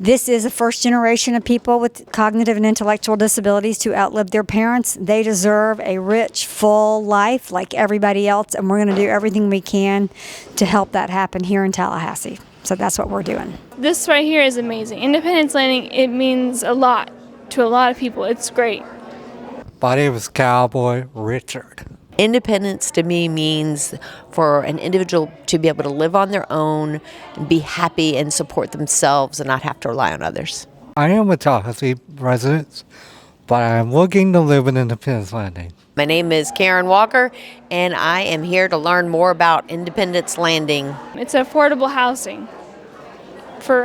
This is a first generation of people with cognitive and intellectual disabilities to outlive their parents. They deserve a rich, full life like everybody else, and we're going to do everything we can to help that happen here in Tallahassee. So that's what we're doing. This right here is amazing. Independence Landing, it means a lot to a lot of people. It's great. My name is Cowboy Richard. Independence to me means for an individual to be able to live on their own and be happy and support themselves and not have to rely on others. I am a Tallahassee resident, but I am looking to live in Independence Landing. My name is Karen Walker, and I am here to learn more about Independence Landing. It's affordable housing for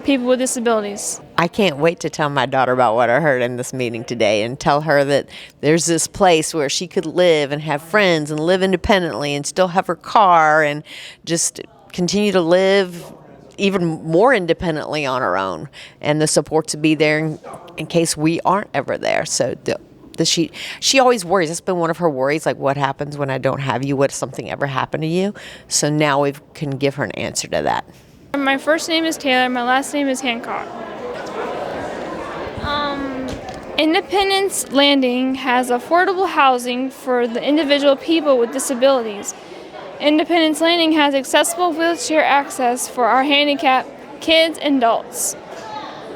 people with disabilities. I can't wait to tell my daughter about what I heard in this meeting today and tell her that there's this place where she could live and have friends and live independently and still have her car and just continue to live even more independently on her own, and the support to be there in case we aren't ever there. So she always worries. That's been one of her worries, like what happens when I don't have you? What if something ever happened to you? So now we can give her an answer to that. My first name is Taylor. My last name is Hancock. Independence Landing has affordable housing for the individual people with disabilities. Independence Landing has accessible wheelchair access for our handicapped kids and adults.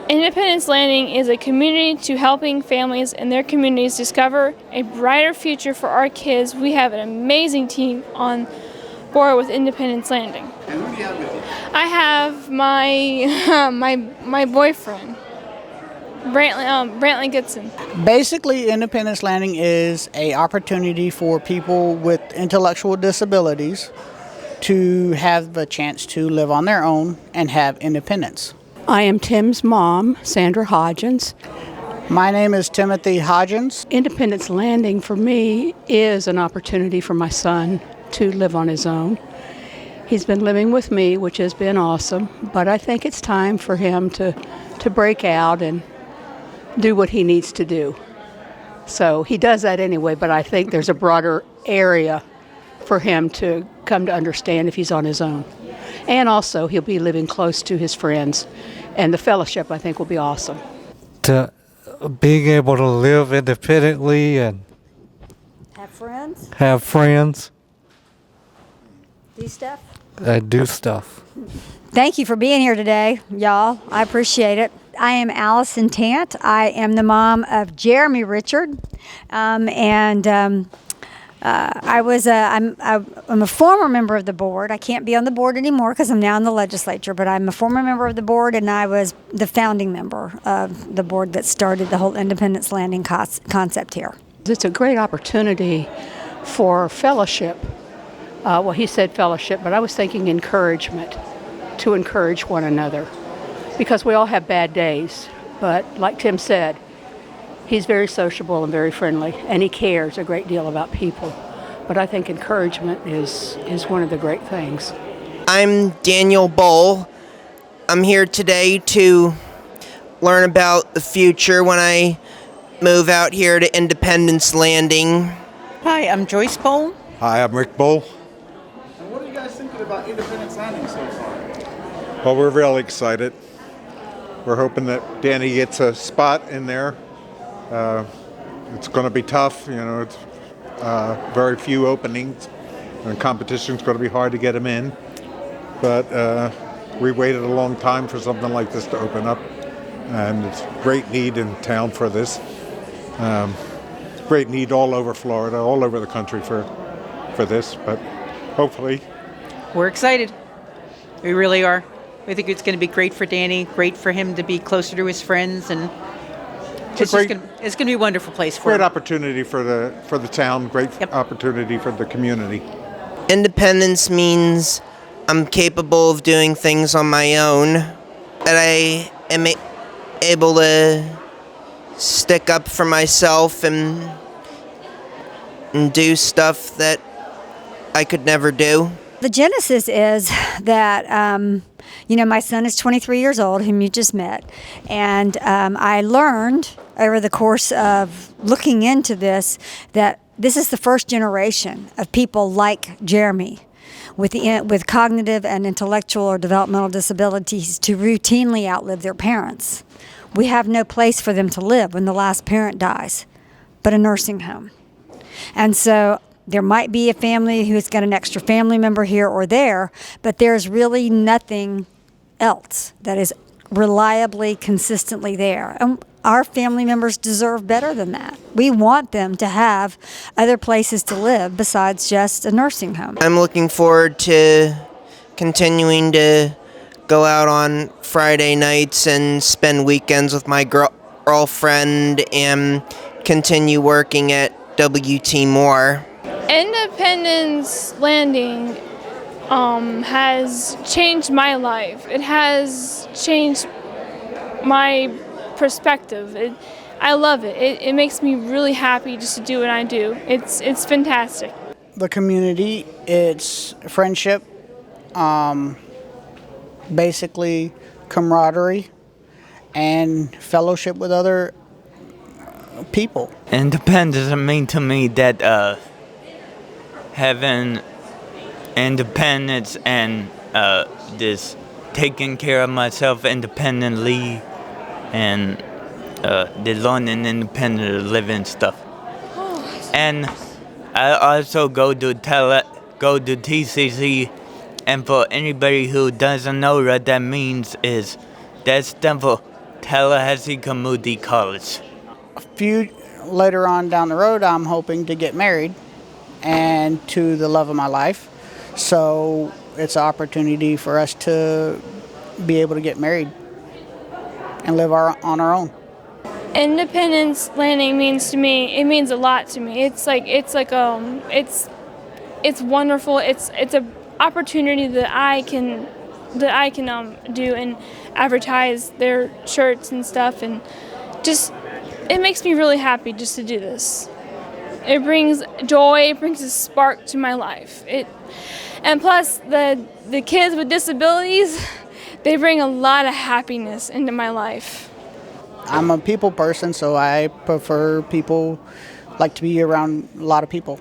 Independence Landing is a community to helping families and their communities discover a brighter future for our kids. We have an amazing team on board with Independence Landing. And who do you have with you? I have my boyfriend, Brantley Goodson. Basically, Independence Landing is an opportunity for people with intellectual disabilities to have a chance to live on their own and have independence. I am Tim's mom, Sandra Hodgins. My name is Timothy Hodgins. Independence Landing for me is an opportunity for my son to live on his own. He's been living with me, which has been awesome, but I think it's time for him to break out and do what he needs to do. So he does that anyway, but I think there's a broader area for him to come to understand if he's on his own. And also, he'll be living close to his friends, and the fellowship, I think, will be awesome. To being able to live independently and Have friends. Do stuff. And do stuff. Thank you for being here today, y'all. I appreciate it. I am Allison Tant. I am the mom of Jeremy Richard, I'm a former member of the board. I can't be on the board anymore because I'm now in the legislature, but I'm a former member of the board, and I was the founding member of the board that started the whole Independence Landing concept here. It's a great opportunity for fellowship. Well, he said fellowship, but I was thinking encouragement, to encourage one another. Because we all have bad days, but like Tim said, he's very sociable and very friendly, and he cares a great deal about people. But I think encouragement is one of the great things. I'm Daniel Bowl. I'm here today to learn about the future when I move out here to Independence Landing. Hi, I'm Joyce Bowl. Hi, I'm Rick Bowl. And what are you guys thinking about Independence Landing so far? Well, we're really excited. We're hoping that Danny gets a spot in there. It's going to be tough, it's very few openings, and competition's going to be hard to get him in. But we waited a long time for something like this to open up, and it's great need in town for this. Great need all over Florida, all over the country for this, but hopefully. We're excited. We really are. We think it's going to be great for Danny, great for him to be closer to his friends, and it's going to be a wonderful place for Great him. opportunity for the town, great opportunity for the community. Independence means I'm capable of doing things on my own, that I am able to stick up for myself and do stuff that I could never do. The genesis is that, my son is 23 years old, whom you just met, and I learned over the course of looking into this that this is the first generation of people like Jeremy with cognitive and intellectual or developmental disabilities to routinely outlive their parents. We have no place for them to live when the last parent dies, but a nursing home. And so there might be a family who's got an extra family member here or there, but there's really nothing else that is reliably, consistently there. And our family members deserve better than that. We want them to have other places to live besides just a nursing home. I'm looking forward to continuing to go out on Friday nights and spend weekends with my girlfriend and continue working at WT Moore. Independence Landing has changed my life. It has changed my perspective. I love it. It makes me really happy just to do what I do. It's fantastic. The community, it's friendship, basically camaraderie, and fellowship with other people. Independence means to me that having independence and just taking care of myself independently and the learning independent living stuff. And I also go to TCC, and for anybody who doesn't know what that means is that's stands for Tallahassee Community College. Later on down the road, I'm hoping to get married and to the love of my life. So it's an opportunity for us to be able to get married and live on our own. Independence Landing means to me, it means a lot to me. It's wonderful. It's an opportunity that I can do and advertise their shirts and stuff, and just it makes me really happy just to do this. It brings joy, it brings a spark to my life. And plus the kids with disabilities, they bring a lot of happiness into my life. I'm a people person, so I prefer people, like to be around a lot of people.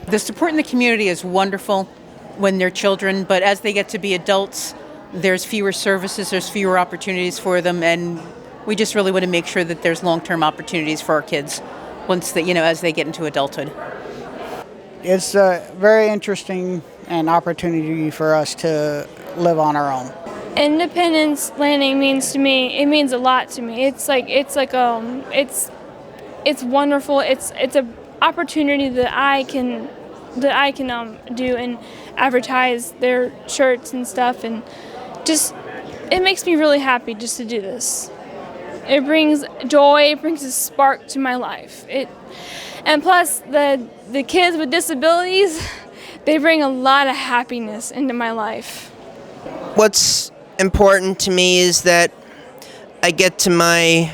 The support in the community is wonderful when they're children, but as they get to be adults, there's fewer services, there's fewer opportunities for them, and we just really want to make sure that there's long-term opportunities for our kids as they get into adulthood. It's very interesting an opportunity for us to live on our own. Independence Landing means to me, it means a lot to me. It's wonderful. It's an opportunity that I can do and advertise their shirts and stuff, and just it makes me really happy just to do this. It brings joy, it brings a spark to my life. And plus the kids with disabilities, they bring a lot of happiness into my life. What's important to me is that I get to my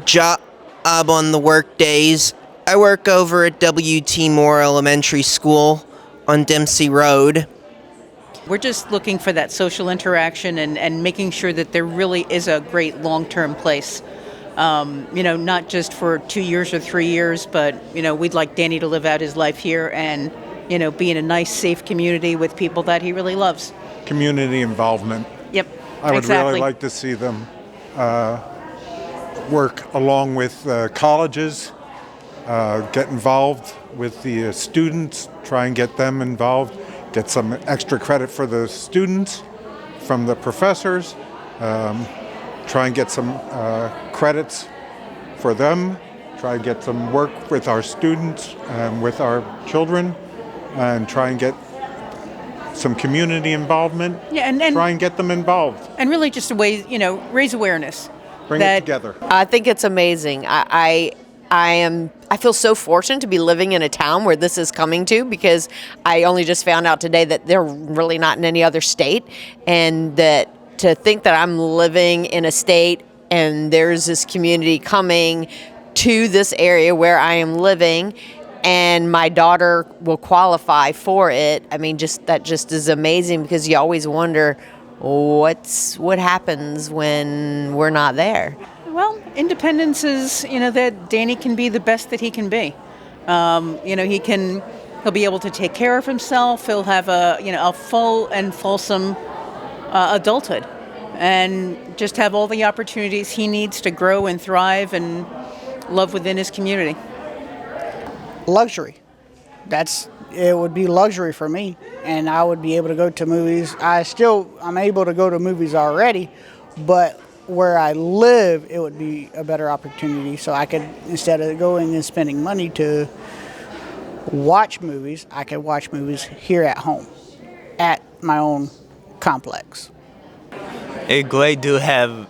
job on the work days. I work over at WT Moore Elementary School on Dempsey Road. We're just looking for that social interaction and making sure that there really is a great long-term place. Not just for 2 years or 3 years, but, we'd like Danny to live out his life here and, be in a nice, safe community with people that he really loves. Community involvement. Yep, I would exactly. really like to see them work along with colleges, get involved with the students, try and get them involved, get some extra credit for the students from the professors, try and get some credits for them, try and get some work with our students and with our children, and try and get some community involvement. Yeah, and try and get them involved. And really just a way, raise awareness. Bring it together. I think it's amazing. I feel so fortunate to be living in a town where this is coming to, because I only just found out today that they're really not in any other state, and that to think that I'm living in a state and there's this community coming to this area where I am living, and my daughter will qualify for it. I mean, that just is amazing, because you always wonder what happens when we're not there. Well, independence is, that Danny can be the best that he can be. He'll He'll be able to take care of himself. He'll have a full and fulsome adulthood, and just have all the opportunities he needs to grow and thrive and love within his community. Luxury. It would be luxury for me, and I would be able to go to movies. I'm able to go to movies already, but where I live, it would be a better opportunity. So I could, instead of going and spending money to watch movies, I could watch movies here at home, at my own complex. It's great to have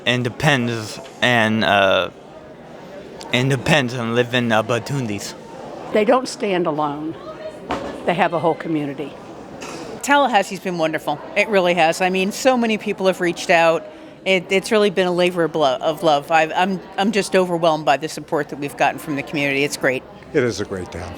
independence and living opportunities. They don't stand alone. They have a whole community. Tallahassee's been wonderful. It really has. I mean, so many people have reached out. It's really been a labor of love. I'm just overwhelmed by the support that we've gotten from the community. It's great. It is a great town.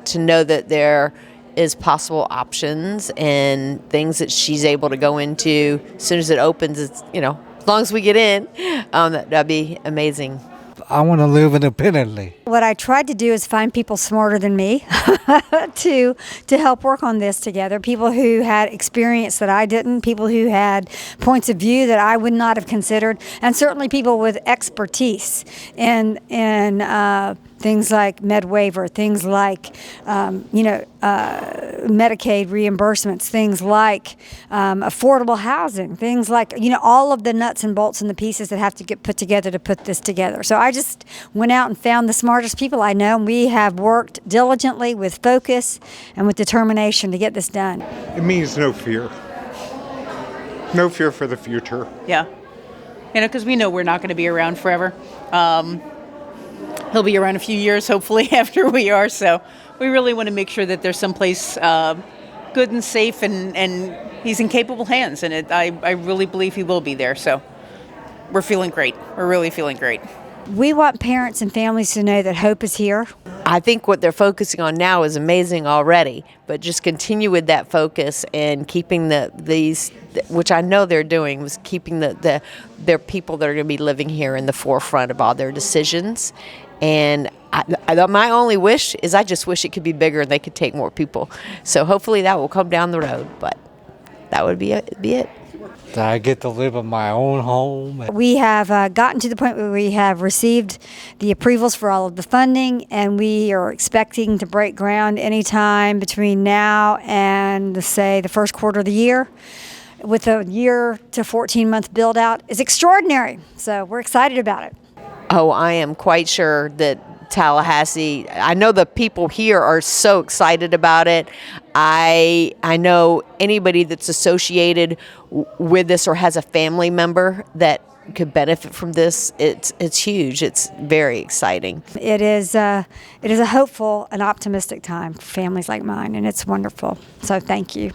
To know that there is possible options and things that she's able to go into as soon as it opens, it's, as long as we get in, that'd be amazing. I want to live independently. What I tried to do is find people smarter than me to help work on this together. People who had experience that I didn't, people who had points of view that I would not have considered, and certainly people with expertise in things like med waiver, things like Medicaid reimbursements, things like affordable housing, things like all of the nuts and bolts and the pieces that have to get put together to put this together. So I just went out and found the smartest people I know, and we have worked diligently with focus and with determination to get this done. It means no fear. No fear for the future. Yeah. Because we know we're not going to be around forever. He'll be around a few years, hopefully, after we are. So we really want to make sure that there's someplace good and safe, and he's in capable hands. And I really believe he will be there. So we're feeling great. We're really feeling great. We want parents and families to know that hope is here. I think what they're focusing on now is amazing already, but just continue with that focus and keeping these, which I know they're doing, was keeping their people that are going to be living here in the forefront of all their decisions. And my only wish is I just wish it could be bigger and they could take more people. So hopefully that will come down the road, but that would be it. That I get to live in my own home. We have gotten to the point where we have received the approvals for all of the funding, and we are expecting to break ground anytime between now and, say, the first quarter of the year. With a year to 14-month build out is extraordinary. So we're excited about it. Oh, I am quite sure that Tallahassee, I know the people here are so excited about it. I know anybody that's associated with this or has a family member that could benefit from this, it's huge. It's very exciting. It is a hopeful and optimistic time for families like mine, and it's wonderful. So thank you.